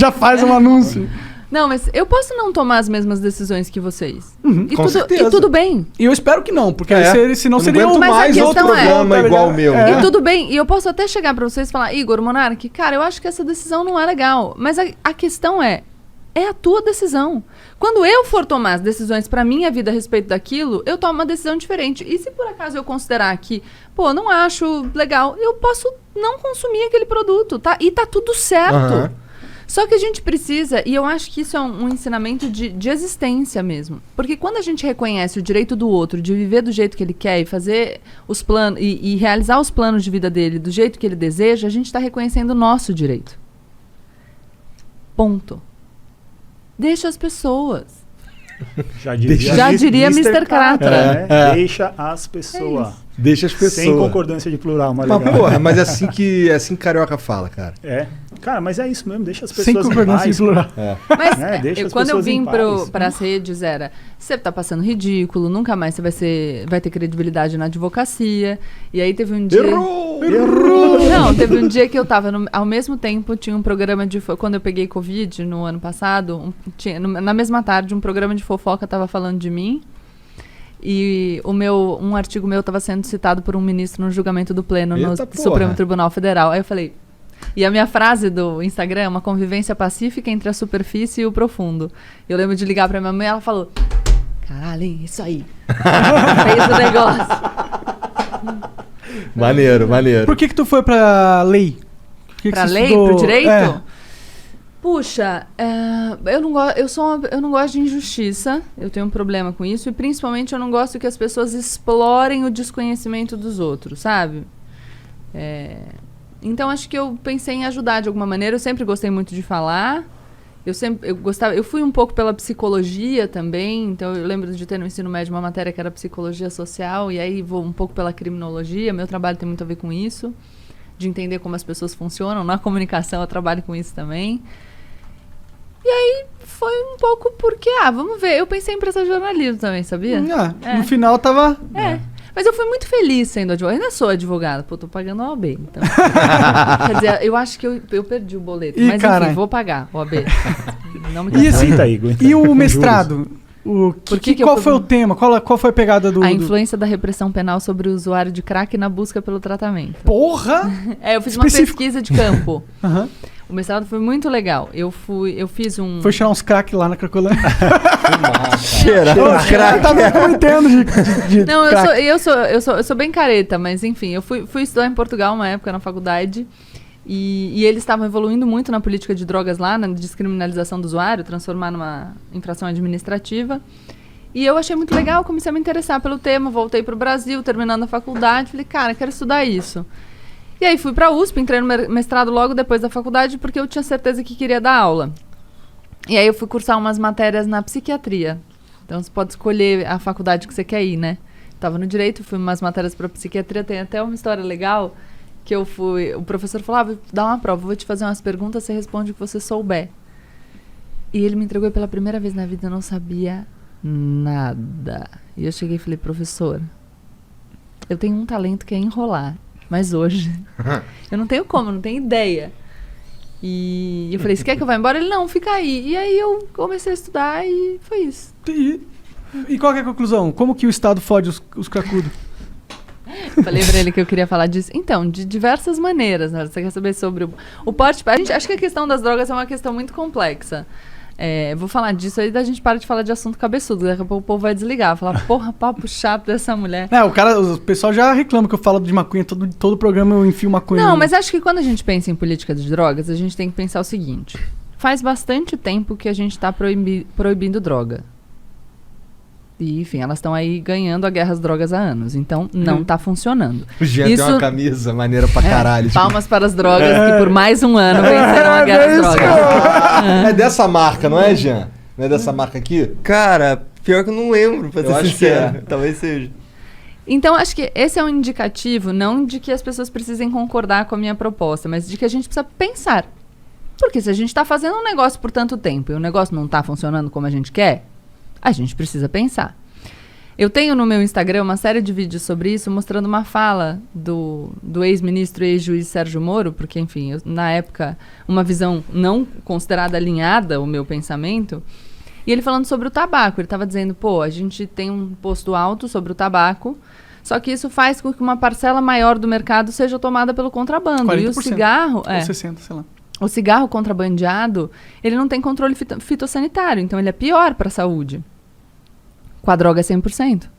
Já faz um anúncio. Não, mas eu posso não tomar as mesmas decisões que vocês. Com tudo bem. E eu espero que não, porque senão eu seria não aguento mais outro programa igual o meu. E tudo bem. E eu posso até chegar pra vocês e falar, Igor, Monark, cara, eu acho que essa decisão não é legal. Mas a questão é a tua decisão. Quando eu for tomar as decisões pra minha vida a respeito daquilo, eu tomo uma decisão diferente. E se por acaso eu considerar que, não acho legal, eu posso não consumir aquele produto, tá? E tá tudo certo. Só que a gente precisa, e eu acho que isso é um ensinamento de existência mesmo. Porque quando a gente reconhece o direito do outro de viver do jeito que ele quer e fazer os planos e realizar os planos de vida dele do jeito que ele deseja, a gente está reconhecendo o nosso direito. Ponto. Deixa as pessoas. Já diria Mr. Catra. Deixa as pessoas. Deixa as pessoas. Sem concordância de plural, mas legal. Porra, mas é assim que carioca fala, cara. Cara, mas é isso mesmo, deixa as pessoas sem concordância de plural. Mas quando eu vim para as redes era, você tá passando ridículo, nunca mais você vai ter credibilidade na advocacia. E aí teve um dia... Errou! Não, teve um dia que eu tava, ao mesmo tempo, tinha um programa de... Quando eu peguei Covid no ano passado, na mesma tarde, um programa de fofoca tava falando de mim. E um artigo meu estava sendo citado por um ministro no julgamento do Pleno no Supremo Tribunal Federal. Aí eu falei... E a minha frase do Instagram é uma convivência pacífica entre a superfície e o profundo. Eu lembro de ligar pra minha mãe e ela falou... Caralho, hein, isso aí. Fez o negócio. Maneiro. Por que tu foi pra lei? Pra lei? Pro direito? Puxa, eu não gosto de injustiça, eu tenho um problema com isso, e principalmente eu não gosto que as pessoas explorem o desconhecimento dos outros, sabe? Então acho que eu pensei em ajudar de alguma maneira, eu sempre gostei muito de falar, eu fui um pouco pela psicologia também, então eu lembro de ter no ensino médio uma matéria que era psicologia social, e aí vou um pouco pela criminologia, meu trabalho tem muito a ver com isso, de entender como as pessoas funcionam, na comunicação eu trabalho com isso também. E aí foi um pouco porque, vamos ver, eu pensei em prestar jornalismo também, sabia? No final tava... Mas eu fui muito feliz sendo advogada. Eu ainda sou advogada, tô pagando a OAB, então. Quer dizer, eu acho que eu perdi o boleto, mas enfim, vou pagar o OAB. Não me E o mestrado? Qual foi o tema? Qual foi a pegada do... A influência da repressão penal sobre o usuário de crack na busca pelo tratamento. Porra! Eu fiz uma pesquisa de campo. O mestrado foi muito legal. Eu fiz um... Foi cheirar uns crack lá na Cracolândia. Cheirar uns crack. Eu entendo de Não, crack. eu sou bem careta, mas enfim, eu fui estudar em Portugal uma época na faculdade e eles estavam evoluindo muito na política de drogas lá, na descriminalização do usuário, transformar numa infração administrativa. E eu achei muito legal, comecei a me interessar pelo tema, voltei para o Brasil, terminando a faculdade, falei, cara, quero estudar isso. E aí fui para a USP, entrei no mestrado logo depois da faculdade, porque eu tinha certeza que queria dar aula. E aí eu fui cursar umas matérias na psiquiatria. Então você pode escolher a faculdade que você quer ir, né? Tava no direito, fui umas matérias para psiquiatria, tem até uma história legal, que o professor falou, vou dar uma prova, vou te fazer umas perguntas, você responde o que você souber. E ele me entregou pela primeira vez na vida, eu não sabia nada. E eu cheguei e falei, professor, eu tenho um talento que é enrolar. Mas hoje, eu não tenho como, não tenho ideia. E eu falei, você quer que eu vá embora? Ele, não, fica aí. E aí eu comecei a estudar e foi isso. E qual que é a conclusão? Como que o Estado fode os cracudos? Falei pra ele que eu queria falar disso. Então, de diversas maneiras. Né? Você quer saber sobre o porte? Acho que a questão das drogas é uma questão muito complexa. Vou falar disso aí, da gente para de falar de assunto cabeçudo. Daqui a pouco o povo vai desligar. Falar, porra, papo chato dessa mulher. O pessoal já reclama que eu falo de maconha. Todo programa eu enfio maconha. Não, mas acho que quando a gente pensa em política de drogas, a gente tem que pensar o seguinte. Faz bastante tempo que a gente está proibindo droga. E, enfim, elas estão aí ganhando a guerra às drogas há anos. Então, não tá funcionando. O Jean tem uma camisa maneira pra caralho. Palmas para as drogas que por mais um ano venceram a guerra às drogas. É dessa marca, não é, Jean? Não é dessa marca aqui? Cara, pior que eu não lembro, pra ser sincero. Talvez seja. Então, acho que esse é um indicativo, não de que as pessoas precisem concordar com a minha proposta, mas de que a gente precisa pensar. Porque se a gente está fazendo um negócio por tanto tempo e o negócio não está funcionando como a gente quer, a gente precisa pensar. Eu tenho no meu Instagram uma série de vídeos sobre isso, mostrando uma fala do ex-ministro e ex-juiz Sérgio Moro, porque, enfim, na época, uma visão não considerada alinhada ao meu pensamento, e ele falando sobre o tabaco. Ele estava dizendo, pô, a gente tem um imposto alto sobre o tabaco, só que isso faz com que uma parcela maior do mercado seja tomada pelo contrabando. 40%, e o cigarro... ou 60%, sei lá. O cigarro contrabandeado, ele não tem controle fitossanitário, então ele é pior para a saúde. Com a droga é 100%.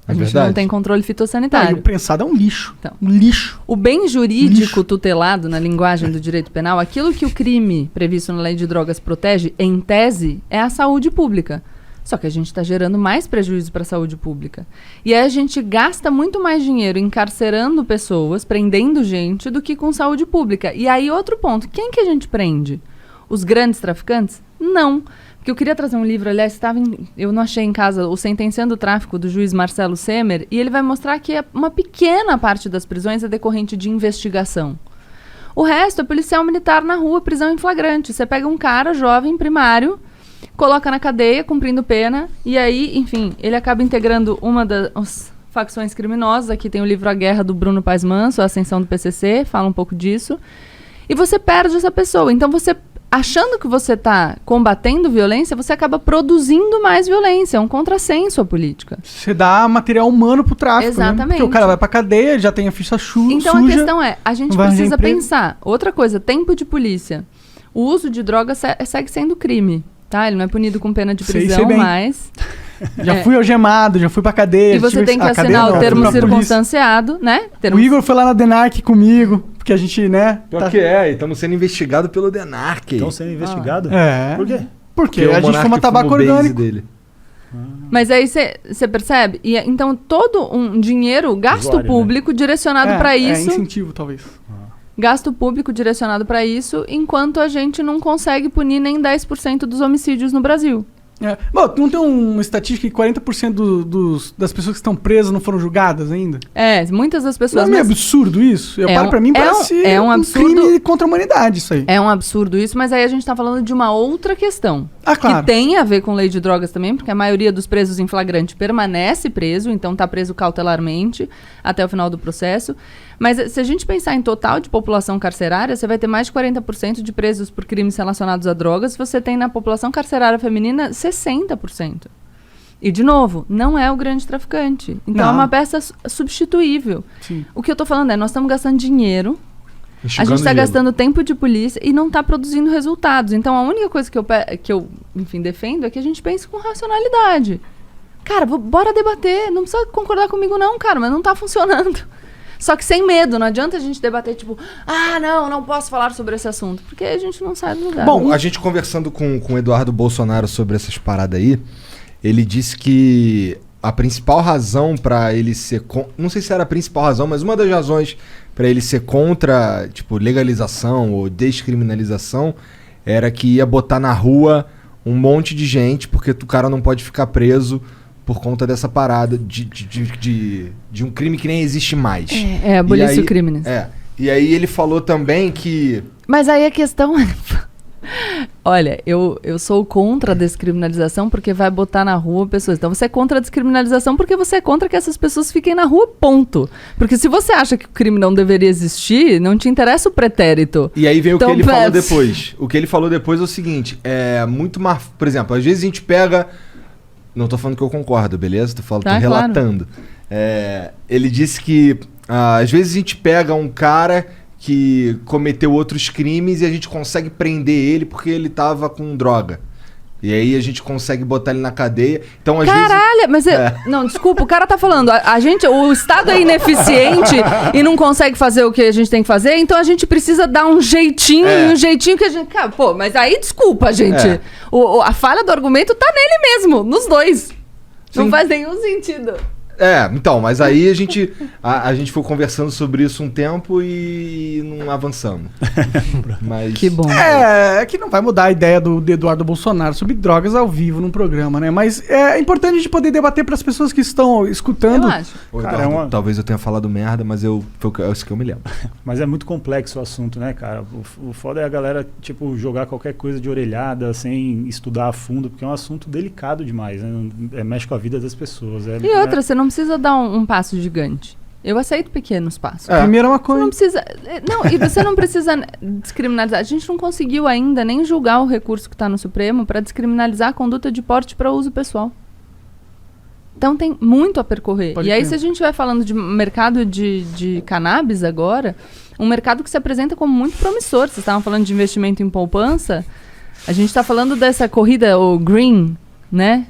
A gente não tem controle fitossanitário. E o prensado é um lixo. Então, um lixo. O bem jurídico tutelado na linguagem do direito penal, aquilo que o crime previsto na lei de drogas protege, em tese, é a saúde pública. Só que a gente está gerando mais prejuízo para a saúde pública. E aí a gente gasta muito mais dinheiro encarcerando pessoas, prendendo gente, do que com saúde pública. E aí outro ponto, quem que a gente prende? Os grandes traficantes? Não. Porque eu queria trazer um livro, aliás, eu não achei em casa, o Sentenciando o Tráfico, do juiz Marcelo Semer, e ele vai mostrar que uma pequena parte das prisões é decorrente de investigação. O resto é policial militar na rua, prisão em flagrante. Você pega um cara jovem, primário, coloca na cadeia, cumprindo pena, e aí, enfim, ele acaba integrando uma das facções criminosas. Aqui tem o livro A Guerra, do Bruno Paes Manso, A Ascensão do PCC, fala um pouco disso. E você perde essa pessoa. Então você... Achando que você está combatendo violência, você acaba produzindo mais violência. É um contrassenso à política. Você dá material humano pro tráfico. Exatamente. Né? Porque o cara vai pra cadeia, já tem a ficha Então suja. A questão é, a gente precisa pensar. Outra coisa, tempo de polícia. O uso de drogas segue sendo crime. Tá? Ele não é punido com pena de prisão, mas... Já fui algemado, já fui pra cadeia. E você tem que assinar o termo circunstanciado, né? O Igor foi lá na DENARC comigo, porque a gente, né... Pior que é, e estamos sendo investigados pelo DENARC. Estão sendo investigados? É. Por quê? Porque a gente fuma tabaco orgânico. Dele. Mas aí você percebe? E, então, todo um dinheiro, gasto público, né? Direcionado para isso... É incentivo, talvez. Gasto público direcionado para isso, enquanto a gente não consegue punir nem 10% dos homicídios no Brasil. Bom, não tem uma estatística que 40% das pessoas que estão presas não foram julgadas ainda? Muitas das pessoas... Não é meio absurdo isso? Pra mim parece um absurdo, crime contra a humanidade isso aí. É um absurdo isso, mas aí a gente tá falando de uma outra questão. Claro. Que tem a ver com lei de drogas também, porque a maioria dos presos em flagrante permanece preso, então tá preso cautelarmente até o final do processo. Mas se a gente pensar em total de população carcerária, você vai ter mais de 40% de presos por crimes relacionados a drogas. Você tem na população carcerária feminina 60%. E, de novo, não é o grande traficante. Então é uma peça substituível. Sim. O que eu tô falando é, nós estamos gastando dinheiro, a gente está gastando tempo de polícia e não está produzindo resultados. Então a única coisa que eu enfim, defendo é que a gente pense com racionalidade. Cara, bora debater. Não precisa concordar comigo não, cara, mas não tá funcionando. Só que sem medo, não adianta a gente debater, tipo, não posso falar sobre esse assunto, porque a gente não sai do lugar. Bom, a gente conversando com o Eduardo Bolsonaro sobre essas paradas aí, ele disse que a principal razão para ele ser... Não sei se era a principal razão, mas uma das razões para ele ser contra, tipo, legalização ou descriminalização era que ia botar na rua um monte de gente, porque o cara não pode ficar preso por conta dessa parada de um crime que nem existe mais. Abolicio crimes. E aí ele falou também que... Mas aí a questão é... Olha, eu sou contra a descriminalização porque vai botar na rua pessoas. Então você é contra a descriminalização porque você é contra que essas pessoas fiquem na rua, ponto. Porque se você acha que o crime não deveria existir, não te interessa o pretérito. E aí vem o que ele falou depois. O que ele falou depois é o seguinte, muito mais... Por exemplo, às vezes a gente pega... Não tô falando que eu concordo, beleza? Tô relatando. Claro. Ele disse que às vezes a gente pega um cara que cometeu outros crimes e a gente consegue prender ele porque ele tava com droga. E aí a gente consegue botar ele na cadeia. Então, às vezes... Não, desculpa, o cara tá falando, o Estado é ineficiente e não consegue fazer o que a gente tem que fazer, então a gente precisa dar um jeitinho, um jeitinho que a gente... Cara, mas aí desculpa, gente. A falha do argumento tá nele mesmo, nos dois. Sim. Não faz nenhum sentido. Então, mas aí a gente foi conversando sobre isso um tempo e não avançamos. Mas... Que bom. É que não vai mudar a ideia do Eduardo Bolsonaro sobre drogas ao vivo num programa, né? Mas é importante a gente poder debater para as pessoas que estão escutando. Eu acho. Ô, Cara, Eduardo, talvez eu tenha falado merda, mas é isso que eu me lembro. Mas é muito complexo o assunto, né, cara? O foda é a galera, tipo, jogar qualquer coisa de orelhada sem estudar a fundo, porque é um assunto delicado demais, né? Mexe com a vida das pessoas. E outra, você não precisa dar um passo gigante. Eu aceito pequenos passos. Primeiro é uma Você coisa. não precisa. Não, e você não precisa descriminalizar. A gente não conseguiu ainda nem julgar o recurso que está no Supremo para descriminalizar a conduta de porte para uso pessoal. Então tem muito a percorrer. Pode e aí, crer. se a gente estiver falando de mercado de cannabis agora, um mercado que se apresenta como muito promissor. Vocês estavam falando de investimento em poupança. A gente está falando dessa corrida, o green, né?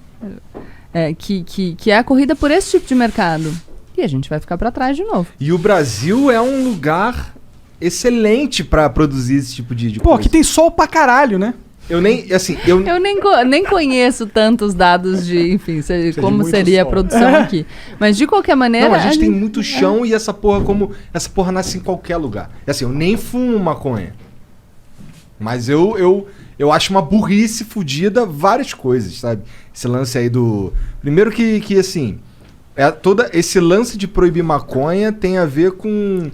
Que é a corrida por esse tipo de mercado. E a gente vai ficar para trás de novo. E o Brasil é um lugar excelente pra produzir esse tipo de Pô, coisa. aqui tem sol pra caralho, né? Eu nem, assim, Eu nem conheço tantos dados de, enfim, como muito seria sol. a produção aqui. Mas de qualquer maneira. Não, a gente tem muito chão e essa porra nasce em qualquer lugar. Assim, eu nem fumo maconha. Mas eu acho uma burrice fudida várias coisas, sabe? Esse lance aí do... Primeiro que assim, esse lance de proibir maconha tem a ver com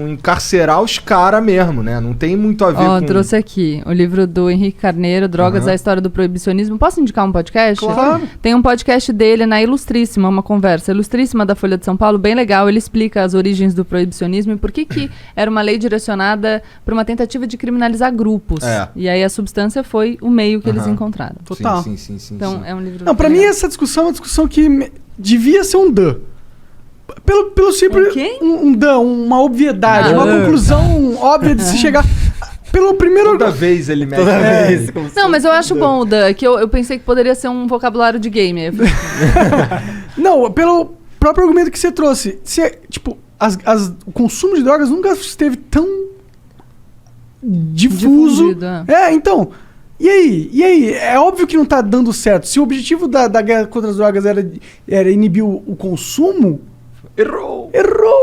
encarcerar os caras mesmo, né? Não tem muito a ver com... Trouxe aqui o livro do Henrique Carneiro, Drogas, a História do Proibicionismo. Posso indicar um podcast? Claro. Tem um podcast dele na Ilustríssima, uma conversa Ilustríssima da Folha de São Paulo, bem legal. Ele explica as origens do proibicionismo e por que era uma lei direcionada para uma tentativa de criminalizar grupos. E aí a substância foi o meio que eles encontraram. Total. Sim. Então é um livro... Não, pra mim essa discussão é uma discussão que devia ser um DAN. Pelo simples... quê? Um DAN, uma obviedade, uma conclusão óbvia de se chegar... Pelo primeiro... Toda vez ele mete... Não, mas eu acho bom, Dan, que eu pensei que poderia ser um vocabulário de game. Não, pelo próprio argumento que você trouxe. Tipo, o consumo de drogas nunca esteve tão difuso. Difundido, é. Então... E aí? É óbvio que não tá dando certo. Se o objetivo da guerra contra as drogas era inibir o consumo... Errou!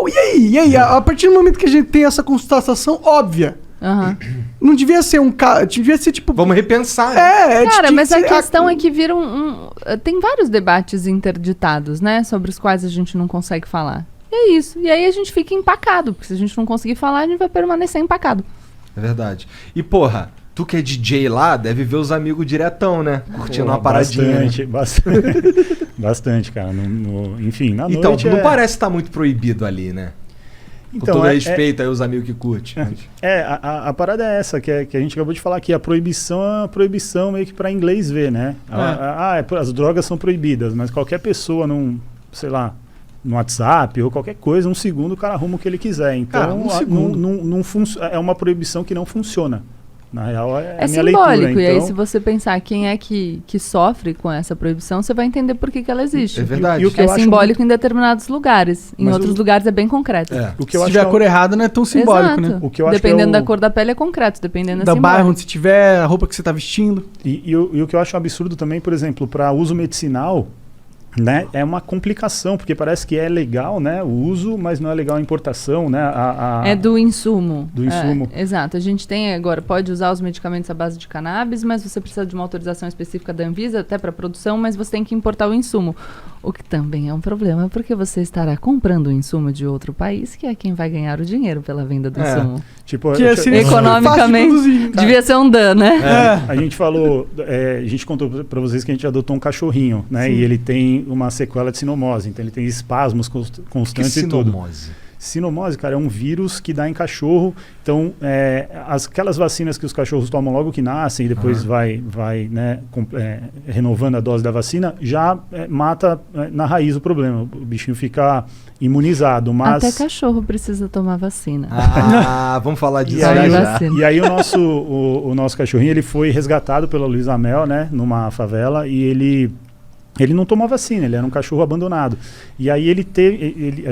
E aí? A partir do momento que a gente tem essa constatação óbvia, não devia ser devia ser tipo... Vamos repensar. Né? Cara, mas a questão é que viram tem vários debates interditados, né? Sobre os quais a gente não consegue falar. E é isso. E aí a gente fica empacado. Porque se a gente não conseguir falar, a gente vai permanecer empacado. É verdade. E porra... Tu que é DJ lá, deve ver os amigos diretão, né? Curtindo uma paradinha. Bastante, cara. Enfim, na então, noite não parece estar muito proibido ali, né? Então, com todo respeito aí os amigos que curtem. A parada é essa, que a gente acabou de falar aqui. A proibição é uma proibição meio que para inglês ver, né? As drogas são proibidas, mas qualquer pessoa no WhatsApp ou qualquer coisa, um segundo o cara arruma o que ele quiser. Então, é uma proibição que não funciona. Na real, é minha simbólico, leitura, e aí então... se você pensar quem é que sofre com essa proibição, você vai entender por que ela existe. É verdade. E o que eu acho simbólico em determinados lugares, em outros lugares é bem concreto. O que eu Se acho tiver a cor errada, não é tão simbólico, Exato. né? O que eu acho dependendo que é da cor da pele é concreto, dependendo Da é bairro simbólico. onde você tiver, a roupa que você tá vestindo. E o que eu acho um absurdo também, por exemplo, para uso medicinal, né, é uma complicação, porque parece que é legal, né, o uso, mas não é legal a importação, né? É do insumo. Do insumo. Exato. A gente tem agora, pode usar os medicamentos à base de cannabis, mas você precisa de uma autorização específica da Anvisa, até para produção, mas você tem que importar o insumo. O que também é um problema, porque você estará comprando o insumo de outro país, que é quem vai ganhar o dinheiro pela venda do insumo. Tipo, Que economicamente, devia ser um Dan, né? A gente falou, a gente contou para vocês que a gente adotou um cachorrinho, né? Sim. E ele tem uma sequela de sinomose, então ele tem espasmos constantes e tudo. Sinomose, cara, é um vírus que dá em cachorro. Então, aquelas vacinas que os cachorros tomam logo que nascem e depois vai né, renovando a dose da vacina, já mata na raiz o problema. O bichinho fica imunizado, mas... Até cachorro precisa tomar vacina. Vamos falar disso já. E aí o nosso cachorrinho, ele foi resgatado pela Luísa Mel, né, numa favela, e ele não tomou vacina, ele era um cachorro abandonado. E aí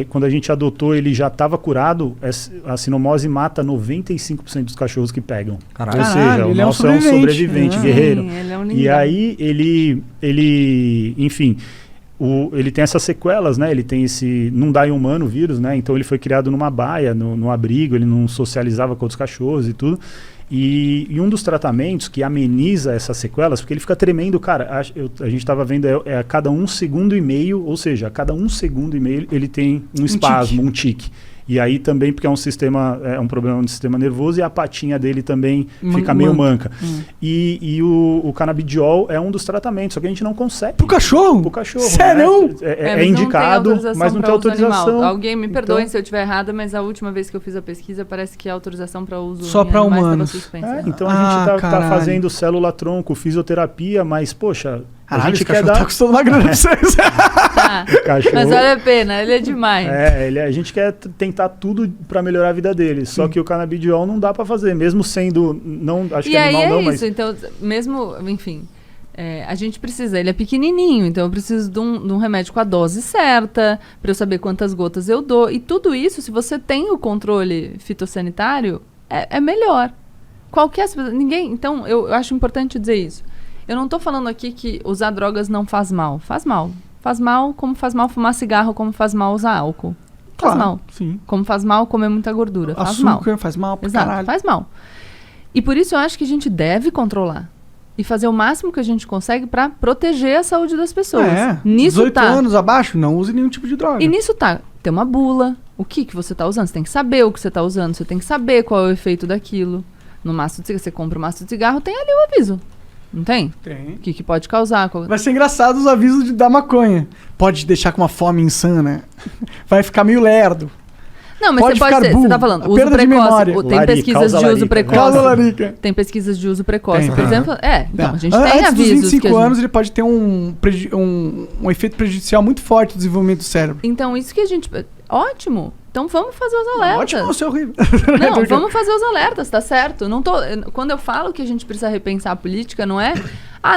quando a gente adotou, ele já estava curado. A sinomose mata 95% dos cachorros que pegam. Caralho. Ou seja, o nosso é um sobrevivente, guerreiro. Ele é um e aí ele, enfim, ele tem essas sequelas, né? Ele tem esse não dá em humano o vírus, né? Então ele foi criado numa baia, no abrigo, ele não socializava com outros cachorros e tudo. E um dos tratamentos que ameniza essas sequelas, porque ele fica tremendo, cara, a gente estava vendo, a cada 1,5 segundo, ou seja, a cada 1,5 segundo ele tem um espasmo, um tique. E aí também, porque é um problema do sistema nervoso, e a patinha dele também fica meio manca. E o canabidiol é um dos tratamentos, só que a gente não consegue. Pro cachorro? Pro cachorro. Sério? Né? É indicado, mas não tem autorização. Alguém me perdoe se eu estiver errada, mas a última vez que eu fiz a pesquisa, parece que a autorização para uso só para humanos. Então a gente tá fazendo célula-tronco, fisioterapia, mas, poxa... Caralho, a gente quer dar... tá custando uma grana pra vocês. Tá. Mas vale a pena, ele é demais. A gente quer tentar tudo pra melhorar a vida dele. Só que o canabidiol não dá pra fazer, mesmo sendo... Não, acho que animal não, mas... Então, mesmo, enfim... a gente precisa, ele é pequenininho, então eu preciso de um remédio com a dose certa, para eu saber quantas gotas eu dou. E tudo isso, se você tem o controle fitossanitário, é melhor. Ninguém... Então, eu acho importante dizer isso. Eu não estou falando aqui que usar drogas não faz mal. Faz mal. Faz mal como faz mal fumar cigarro, como faz mal usar álcool. Faz mal. Sim. Como faz mal comer muita gordura. Faz Açúcar mal. faz mal pra Exato, caralho. faz mal. E por isso eu acho que a gente deve controlar. E fazer o máximo que a gente consegue para proteger a saúde das pessoas. Nisso 18 anos abaixo, não use nenhum tipo de droga. E nisso tem uma bula. O que você está usando? Você tem que saber o que você está usando. Você tem que saber qual é o efeito daquilo. No maço de cigarro, você compra um maço de cigarro, tem ali o aviso. Não tem? Tem. O que pode causar? Vai ser engraçado os avisos da maconha. Pode te deixar com uma fome insana. Vai ficar meio lerdo. Não, mas pode você pode ser, você tá falando, uso precoce. Tem pesquisas de uso precoce. Tem pesquisas de uso precoce, por exemplo. Então, a gente tem antes avisos. Dos 25 anos, ele pode ter um efeito prejudicial muito forte no desenvolvimento do cérebro. Então, isso que a gente... Ótimo. Então, vamos fazer os alertas. Ótimo, isso é horrível. Não, vamos fazer os alertas, tá certo? Quando eu falo que a gente precisa repensar a política, não é...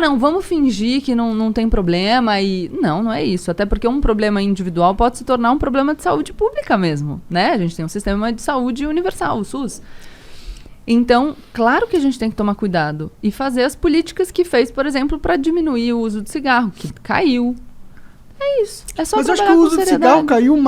não, vamos fingir que não tem problema e... Não é isso. Até porque um problema individual pode se tornar um problema de saúde pública mesmo, né? A gente tem um sistema de saúde universal, o SUS. Então, claro que a gente tem que tomar cuidado e fazer as políticas que fez, por exemplo, para diminuir o uso de cigarro, que caiu. É isso. É só Mas eu acho que trabalhar o com uso de seriedade. cigarro caiu mais